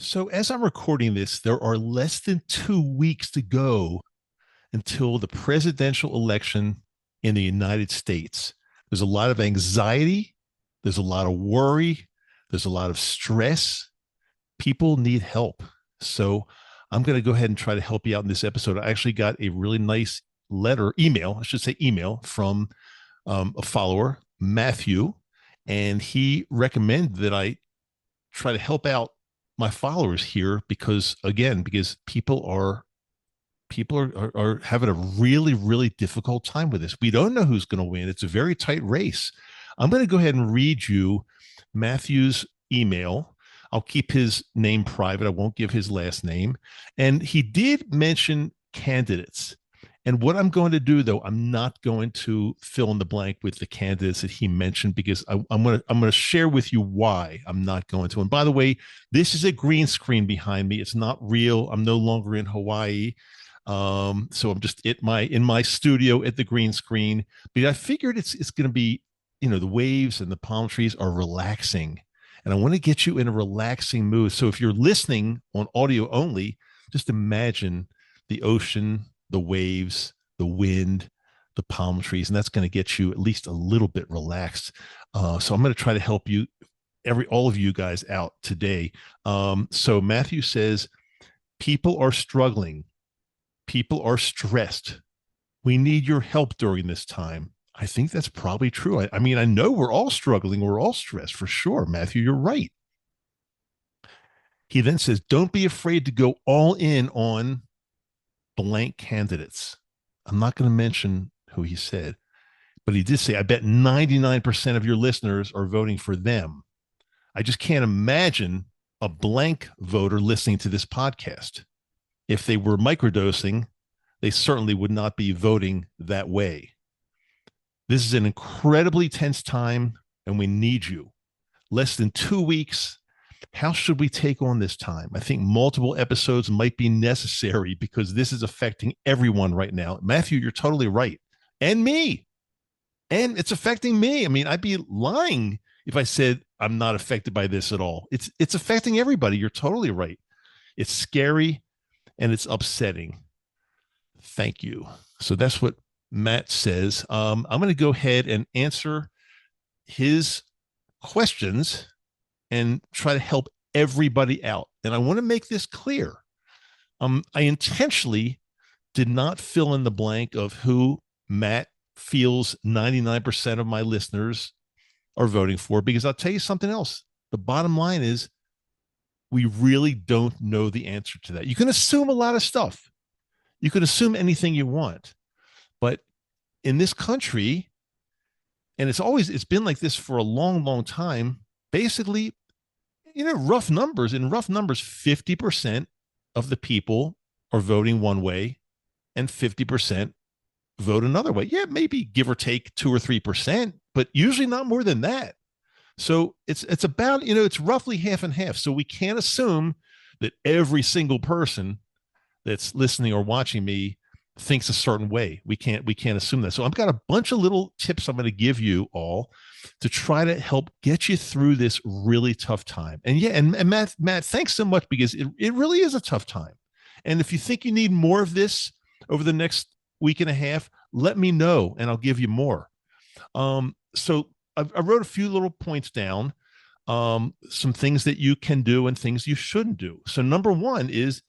So, as I'm recording this, there are less than 2 weeks to go until the presidential election in the United States. There's a lot of anxiety, there's a lot of worry, there's a lot of stress. People need help. So, I'm going to go ahead and try to help you out in this episode. I actually got a really nice email, I should say email, from a follower, Matthew, and he recommended that I try to help out my followers here because people are having a really difficult time with this. We don't know who's going to win. It's a very tight race. I'm going to go ahead and read you Matthew's email. I'll keep his name private. I won't give his last name. And he did mention candidates. And what I'm going to do, though, I'm not going to fill in the blank with the candidates that he mentioned because I'm going to share with you why I'm not going to. And by the way, this is a green screen behind me. It's not real. I'm no longer in Hawaii. So I'm just in my studio at the green screen. But I figured it's going to be, the waves and the palm trees are relaxing. And I want to get you in a relaxing mood. So if you're listening on audio only, just imagine the ocean, the waves, the wind, the palm trees, and that's going to get you at least a little bit relaxed. So I'm going to try to help you, all of you guys out today. So Matthew says, people are struggling. People are stressed. We need your help during this time. I think that's probably true. I mean, I know we're all struggling. We're all stressed for sure. Matthew, you're right. He then says, don't be afraid to go all in on blank candidates. I'm not going to mention who he said, but he did say, I bet 99% of your listeners are voting for them. I just can't imagine a blank voter listening to this podcast. If they were microdosing, they certainly would not be voting that way. This is an incredibly tense time, and we need you. Less than 2 weeks. How should we take on this time? I think multiple episodes might be necessary because this is affecting everyone right now. Matthew, you're totally right. And me. And it's affecting me. I mean, I'd be lying if I said I'm not affected by this at all. It's affecting everybody. You're totally right. It's scary and it's upsetting. Thank you. So that's what Matt says. I'm going to go ahead and answer his questions and try to help everybody out. And I want to make this clear. I intentionally did not fill in the blank of who Matt feels 99% of my listeners are voting for, because I'll tell you something else. The bottom line is we really don't know the answer to that. You can assume a lot of stuff. You can assume anything you want. But in this country, and it's been like this for a long time, basically, rough numbers, 50% of the people are voting one way and 50% vote another way. Yeah, maybe give or take 2 or 3%, but usually not more than that. So it's about, it's roughly half and half. So we can't assume that every single person that's listening or watching me thinks a certain way. We can't assume that. So I've got a bunch of little tips I'm going to give you all to try to help get you through this really tough time. And yeah, and Matt, thanks so much, because it really is a tough time. And if you think you need more of this over the next week and a half, let me know and I'll give you more. So I wrote a few little points down, some things that you can do and things you shouldn't do. So number one is,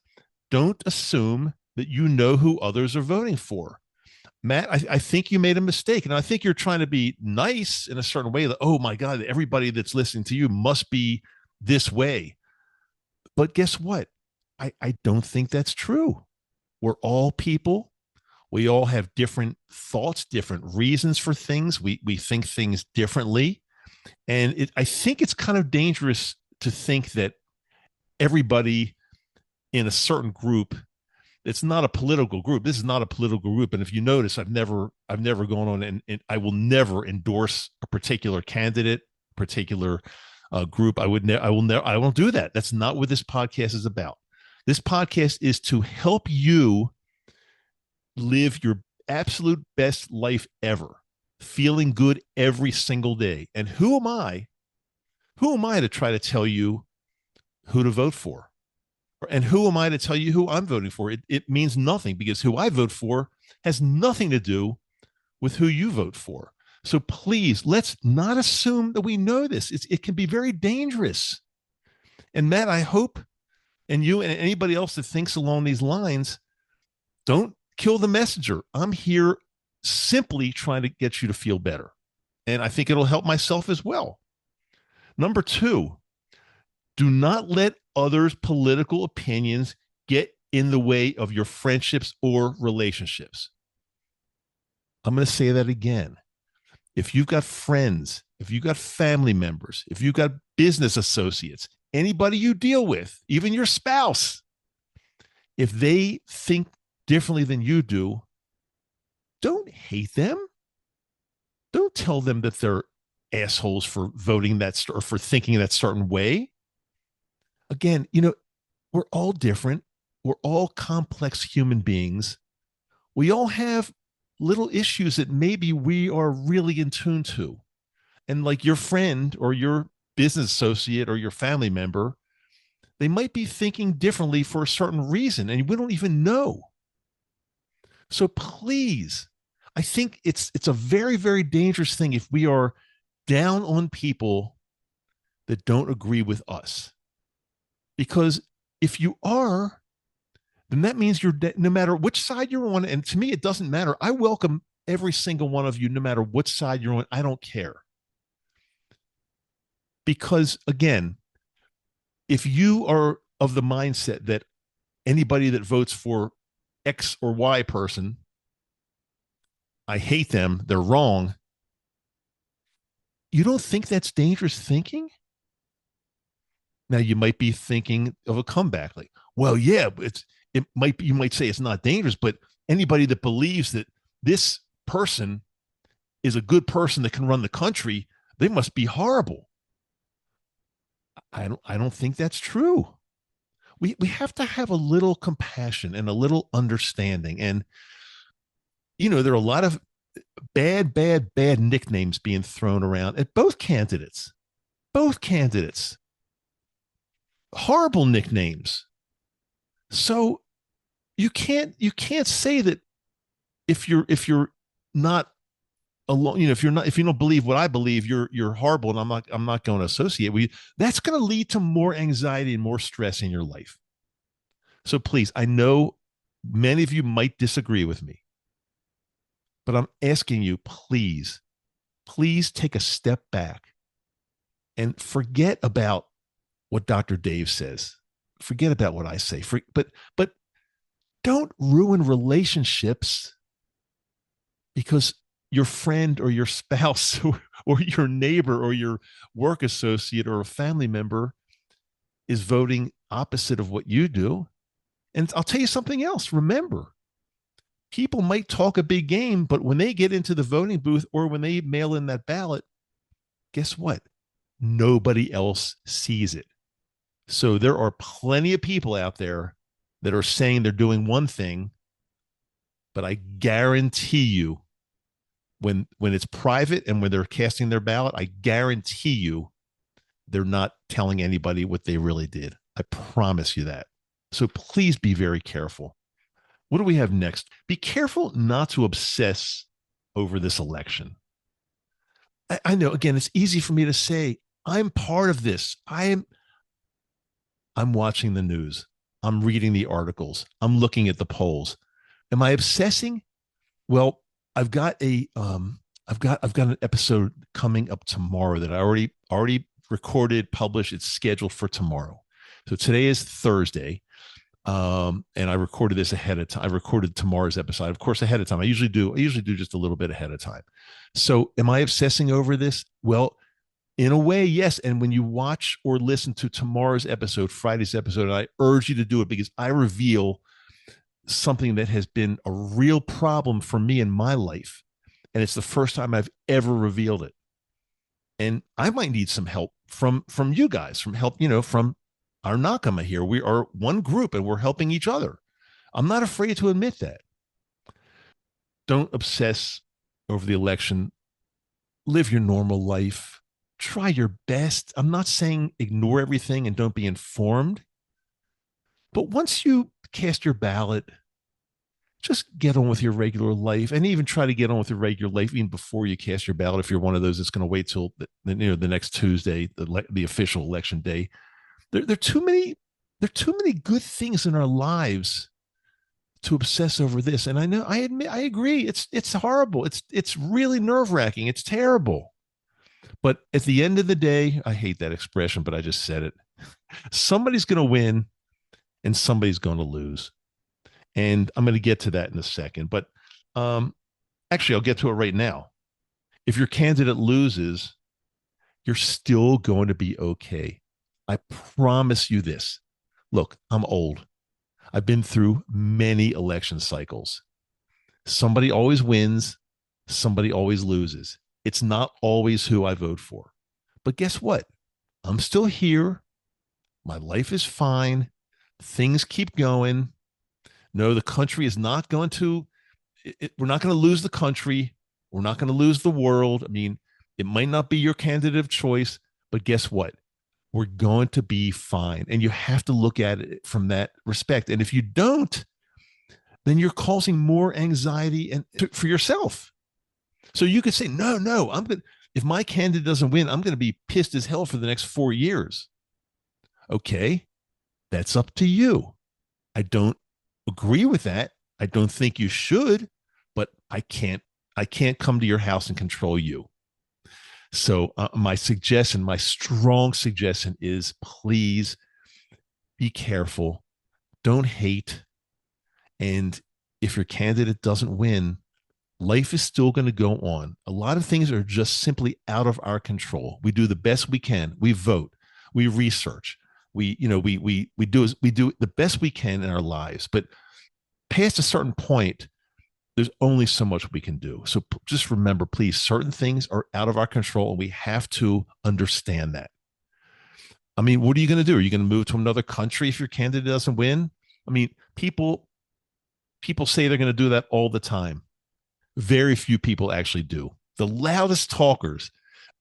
don't assume that you know who others are voting for. Matt, I think you made a mistake. And I think you're trying to be nice in a certain way that, oh my God, everybody that's listening to you must be this way. But guess what? I don't think that's true. We're all people. We all have different thoughts, different reasons for things. We think things differently. And I think it's kind of dangerous to think that everybody in a certain group, it's not a political group. This is not a political group. And if you notice, I've never gone on and I will never endorse a particular candidate, particular group. I won't do that. That's not what this podcast is about. This podcast is to help you live your absolute best life ever, feeling good every single day. And who am I to try to tell you who to vote for? And who am I to tell you who I'm voting for? It means nothing because who I vote for has nothing to do with who you vote for. So please, let's not assume that we know this. It can be very dangerous. And Matt, I hope, and you and anybody else that thinks along these lines, don't kill the messenger. I'm here simply trying to get you to feel better. And I think it'll help myself as well. Number two, do not let others' political opinions get in the way of your friendships or relationships. I'm going to say that again. If you've got friends, if you've got family members, if you've got business associates, anybody you deal with, even your spouse, if they think differently than you do, don't hate them. Don't tell them that they're assholes for voting that or for thinking that certain way. Again, we're all different. We're all complex human beings. We all have little issues that maybe we are really in tune to. And like your friend or your business associate or your family member, they might be thinking differently for a certain reason, and we don't even know. So please, I think it's a very, very dangerous thing if we are down on people that don't agree with us. Because if you are, then that means no matter which side you're on, and to me, it doesn't matter. I welcome every single one of you, no matter what side you're on. I don't care. Because again, if you are of the mindset that anybody that votes for X or Y person, I hate them, they're wrong, you don't think that's dangerous thinking? Now you might be thinking of a comeback, like, well, yeah, it might be, you might say it's not dangerous, but anybody that believes that this person is a good person that can run the country, they must be horrible. I don't think that's true. We have to have a little compassion and a little understanding. And there are a lot of bad nicknames being thrown around at both candidates. Both candidates. Horrible nicknames. So you can't say that if you're not alone, if you don't believe what I believe, you're horrible, and I'm not going to associate with you. That's going to lead to more anxiety and more stress in your life. So please, I know many of you might disagree with me, but I'm asking you, please take a step back and forget about what Dr. Dave says. Forget about what I say. But don't ruin relationships because your friend or your spouse or your neighbor or your work associate or a family member is voting opposite of what you do. And I'll tell you something else. Remember, people might talk a big game, but when they get into the voting booth or when they mail in that ballot, guess what? Nobody else sees it. So there are plenty of people out there that are saying they're doing one thing, but I guarantee you, when it's private and when they're casting their ballot, I guarantee you they're not telling anybody what they really did. I promise you that. So please be very careful. What do we have next? Be careful not to obsess over this election. I know, again, it's easy for me to say, I'm part of this. I'm watching the news. I'm reading the articles. I'm looking at the polls. Am I obsessing? Well, I've got an episode coming up tomorrow that I already recorded, published. It's scheduled for tomorrow. So today is Thursday. And I recorded this ahead of time. I recorded tomorrow's episode, of course, ahead of time. I usually do just a little bit ahead of time. So am I obsessing over this? Well, in a way, yes. And when you watch or listen to tomorrow's episode, Friday's episode, I urge you to do it because I reveal something that has been a real problem for me in my life. And it's the first time I've ever revealed it. And I might need some help from you guys, from our Nakama here. We are one group and we're helping each other. I'm not afraid to admit that. Don't obsess over the election. Live your normal life. Try your best. I'm not saying ignore everything and don't be informed, But once you cast your ballot, just get on with your regular life, and even try to get on with your regular life even before you cast your ballot. If you're one of those that's going to wait till the next Tuesday, the official election day, there are too many good things in our lives to obsess over this. And I know, I admit, I agree. It's horrible. It's really nerve wracking. It's terrible. But at the end of the day, I hate that expression, but I just said it. Somebody's going to win and somebody's going to lose. And I'm going to get to that in a second. But um, actually, I'll get to it right now. If your candidate loses, you're still going to be okay. I promise you this. Look, I'm old. I've been through many election cycles. Somebody always wins, somebody always loses. It's not always who I vote for. But guess what? I'm still here. My life is fine. Things keep going. No, the country is not going to, we're not going to lose the country. We're not going to lose the world. I mean, it might not be your candidate of choice, but guess what? We're going to be fine. And you have to look at it from that respect. And if you don't, then you're causing more anxiety for yourself. So you could say, no, if my candidate doesn't win, I'm going to be pissed as hell for the next 4 years. Okay, that's up to you. I don't agree with that. I don't think you should, but I can't come to your house and control you. So my strong suggestion is, please be careful. Don't hate. And if your candidate doesn't win, life is still going to go on. A lot of things are just simply out of our control. We do the best we can. We vote, we research, we do the best we can in our lives. But past a certain point, there's only so much we can do. So just remember, please, certain things are out of our control, and we have to understand that. I mean, what are you going to do? Are you going to move to another country if your candidate doesn't win? I mean, people say they're going to do that all the time. Very few people actually do. The loudest talkers,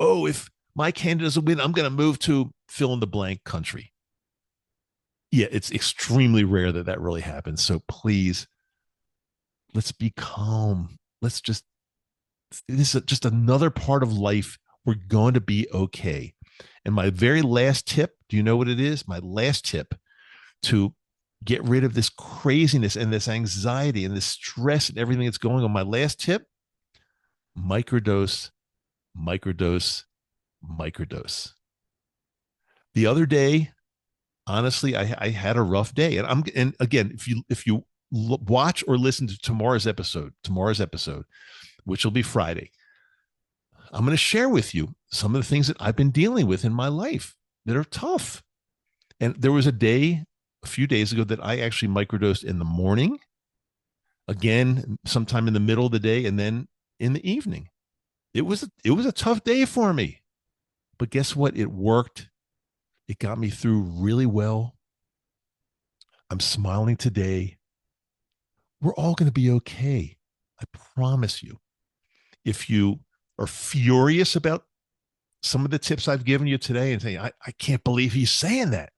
oh, if my candidate doesn't win, I'm going to move to fill in the blank country. Yeah, it's extremely rare that really happens. So please, let's be calm. This is just another part of life. We're going to be okay. And my very last tip, do you know what it is? My last tip to get rid of this craziness and this anxiety and this stress and everything that's going on. My last tip: microdose, microdose, microdose. The other day, honestly, I had a rough day. And again, if you watch or listen to tomorrow's episode, which will be Friday, I'm going to share with you some of the things that I've been dealing with in my life that are tough. And there was a few days ago, that I actually microdosed in the morning, again, sometime in the middle of the day, and then in the evening. It was a tough day for me, but guess what? It worked. It got me through really well. I'm smiling today. We're all going to be okay. I promise you. If you are furious about some of the tips I've given you today and saying, I can't believe he's saying that.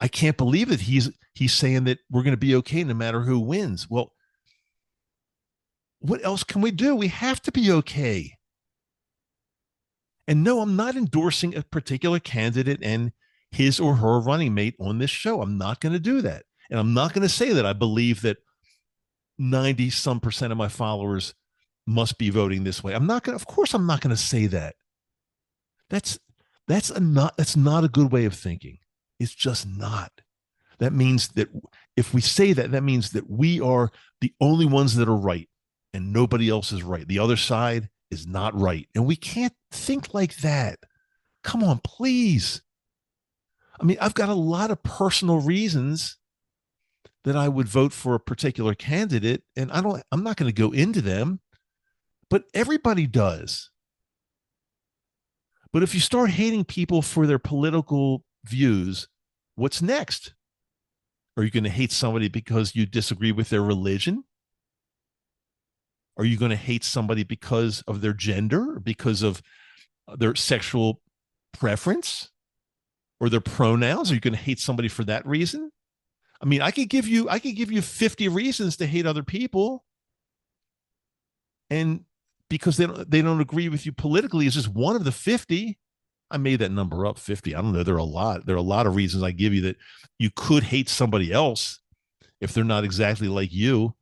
I can't believe that he's saying that we're going to be okay no matter who wins. Well, what else can we do? We have to be okay. And no, I'm not endorsing a particular candidate and his or her running mate on this show. I'm not going to do that. And I'm not going to say that I believe that 90% of my followers must be voting this way. Of course I'm not going to say that. That's not a good way of thinking. It's just not. That means that if we say that, that means that we are the only ones that are right and nobody else is right. The other side is not right. And we can't think like that. Come on, please. I mean, I've got a lot of personal reasons that I would vote for a particular candidate, and I'm not going to go into them, but everybody does. But if you start hating people for their political views, what's next? Are you going to hate somebody because you disagree with their religion? Are you going to hate somebody because of their gender, or because of their sexual preference, or their pronouns? Are you going to hate somebody for that reason? I mean, I could give you 50 reasons to hate other people, and because they don't agree with you politically is just one of the 50. I made that number up, 50. I don't know. There are a lot of reasons I give you that you could hate somebody else if they're not exactly like you.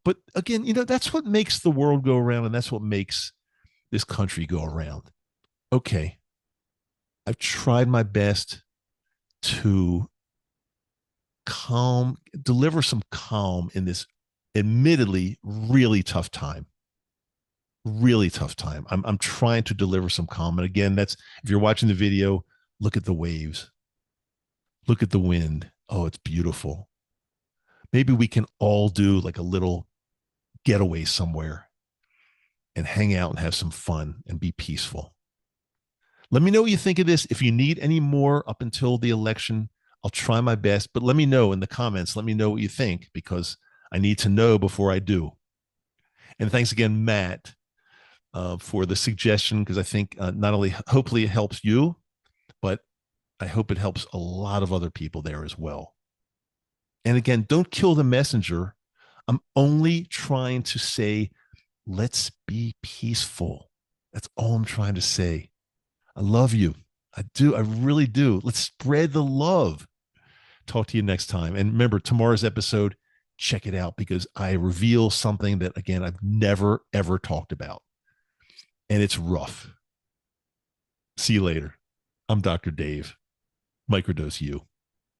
But again, that's what makes the world go around, and that's what makes this country go around. Okay, I've tried my best to deliver some calm in this admittedly really tough time. Really tough time. I'm trying to deliver some calm. And again, that's if you're watching the video, look at the waves, look at the wind. Oh, it's beautiful. Maybe we can all do like a little getaway somewhere and hang out and have some fun and be peaceful. Let me know what you think of this. If you need any more up until the election, I'll try my best, but let me know in the comments. Let me know what you think because I need to know before I do. And thanks again, Matt, for the suggestion because I think not only hopefully it helps you, but I hope it helps a lot of other people there as well. And again, don't kill the messenger. I'm only trying to say, let's be peaceful. That's all I'm trying to say. I love you. I do. I really do. Let's spread the love. Talk to you next time. And remember, tomorrow's episode, check it out because I reveal something that, again, I've never, ever talked about. And it's rough. See you later. I'm Dr. Dave, Microdose U.